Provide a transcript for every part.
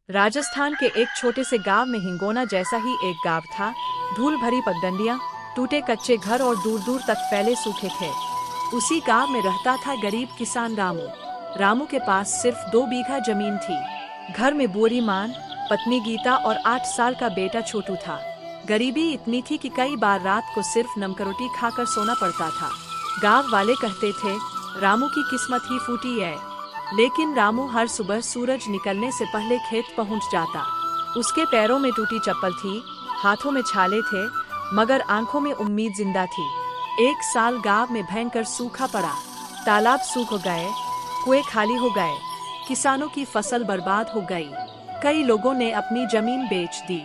राजस्थान के एक छोटे से गांव में हिंगोना जैसा ही एक गांव था। धूल भरी पगडंडियां, टूटे कच्चे घर और दूर दूर तक फैले सूखे खेत। उसी गांव में रहता था गरीब किसान रामू। रामू के पास सिर्फ 2 बीघा जमीन थी। घर में बुरी मां, पत्नी गीता और 8 साल का बेटा छोटू था। गरीबी इतनी थी कि कई बार रात को सिर्फ नमक रोटी खाकर सोना पड़ता था। गांव वाले कहते थे, रामू की किस्मत ही फूटी है। लेकिन रामू हर सुबह सूरज निकलने से पहले खेत पहुंच जाता। उसके पैरों में टूटी चप्पल थी, हाथों में छाले थे, मगर आंखों में उम्मीद जिंदा थी। एक साल गांव में भयंकर सूखा पड़ा। तालाब सूख गए, कुएं खाली हो गए, किसानों की फसल बर्बाद हो गई। कई लोगों ने अपनी जमीन बेच दी।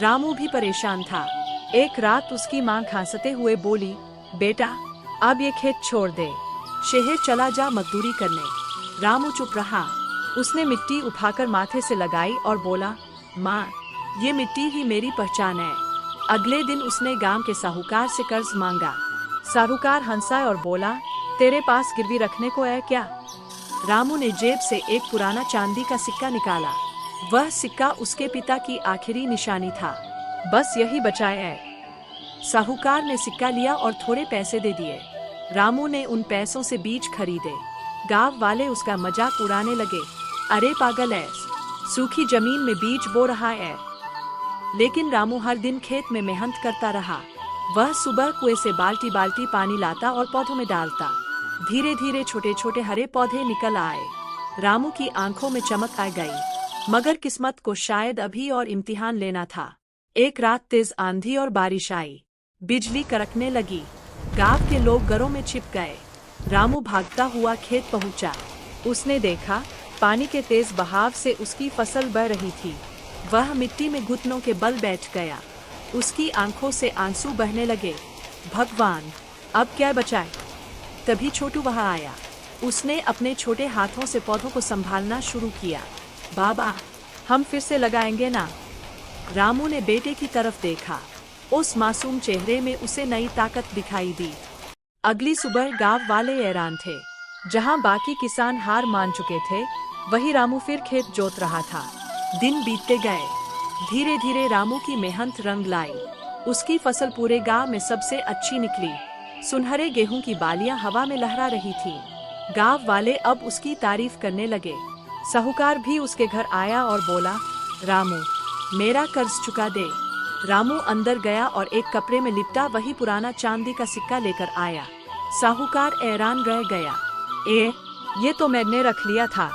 रामू भी परेशान था। एक रात उसकी मां खांसते हुए बोली, बेटा अब ये खेत छोड़ दे, शहर चला जा मजदूरी करने। रामू चुप रहा। उसने मिट्टी उठाकर माथे से लगाई और बोला, माँ, ये मिट्टी ही मेरी पहचान है। अगले दिन उसने गांव के साहूकार से कर्ज मांगा। साहूकार हंसा और बोला, तेरे पास गिरवी रखने को है क्या? रामू ने जेब से एक पुराना चांदी का सिक्का निकाला। वह सिक्का उसके पिता की आखिरी निशानी था। बस यही बचा है। साहूकार ने सिक्का लिया और थोड़े पैसे दे दिए। रामू ने उन पैसों से बीज खरीदे। गांव वाले उसका मजाक उड़ाने लगे, अरे पागल है, सूखी जमीन में बीज बो रहा है। लेकिन रामू हर दिन खेत में मेहनत करता रहा। वह सुबह कुएं से बाल्टी बाल्टी पानी लाता और पौधों में डालता। धीरे धीरे छोटे छोटे हरे पौधे निकल आए। रामू की आंखों में चमक आ गई, मगर किस्मत को शायद अभी और इम्तिहान लेना था। एक रात तेज आंधी और बारिश आई। बिजली कड़कने लगी। गांव के लोग घरों में छिप गए। रामू भागता हुआ खेत पहुंचा। उसने देखा, पानी के तेज बहाव से उसकी फसल बह रही थी। वह मिट्टी में घुटनों के बल बैठ गया। उसकी आंखों से आंसू बहने लगे। भगवान, अब क्या बचाए? तभी छोटू वहां आया। उसने अपने छोटे हाथों से पौधों को संभालना शुरू किया। बाबा, हम फिर से लगाएंगे ना? रामू ने बेटे की तरफ देखा। उस मासूम चेहरे में उसे नई ताकत दिखाई दी। अगली सुबह गांव वाले हैरान थे। जहां बाकी किसान हार मान चुके थे, वही रामू फिर खेत जोत रहा था। दिन बीतते गए। धीरे धीरे रामू की मेहनत रंग लाई। उसकी फसल पूरे गांव में सबसे अच्छी निकली। सुनहरे गेहूं की बालियां हवा में लहरा रही थीं। गांव वाले अब उसकी तारीफ करने लगे। साहूकार भी उसके घर आया और बोला, रामू, मेरा कर्ज चुका दे। रामू अंदर गया और एक कपड़े में लिपटा वही पुराना चांदी का सिक्का लेकर आया। साहूकार हैरान रह गया, ये तो मैंने रख लिया था।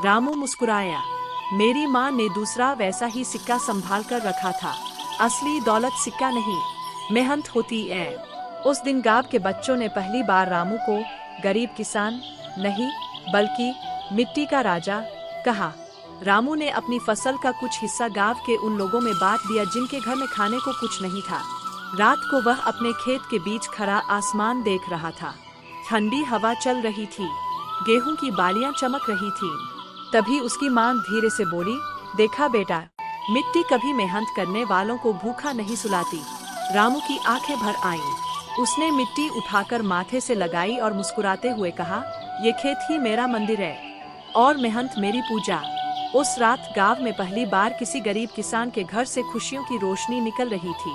रामू मुस्कुराया, मेरी माँ ने दूसरा वैसा ही सिक्का संभाल कर रखा था। असली दौलत सिक्का नहीं, मेहनत होती है। उस दिन गांव के बच्चों ने पहली बार रामू को गरीब किसान नहीं, बल्कि मिट्टी का राजा कहा। रामू ने अपनी फसल का कुछ हिस्सा गांव के उन लोगों में बांट दिया जिनके घर में खाने को कुछ नहीं था। रात को वह अपने खेत के बीच खड़ा आसमान देख रहा था। ठंडी हवा चल रही थी, गेहूं की बालियां चमक रही थीं। तभी उसकी मां धीरे से बोली, देखा बेटा, मिट्टी कभी मेहनत करने वालों को भूखा नहीं सुलाती। रामू की आंखें भर आईं। उसने मिट्टी उठाकर माथे से लगाई और मुस्कुराते हुए कहा, ये खेत ही मेरा मंदिर है और मेहनत मेरी पूजा। उस रात गांव में पहली बार किसी गरीब किसान के घर से खुशियों की रोशनी निकल रही थी।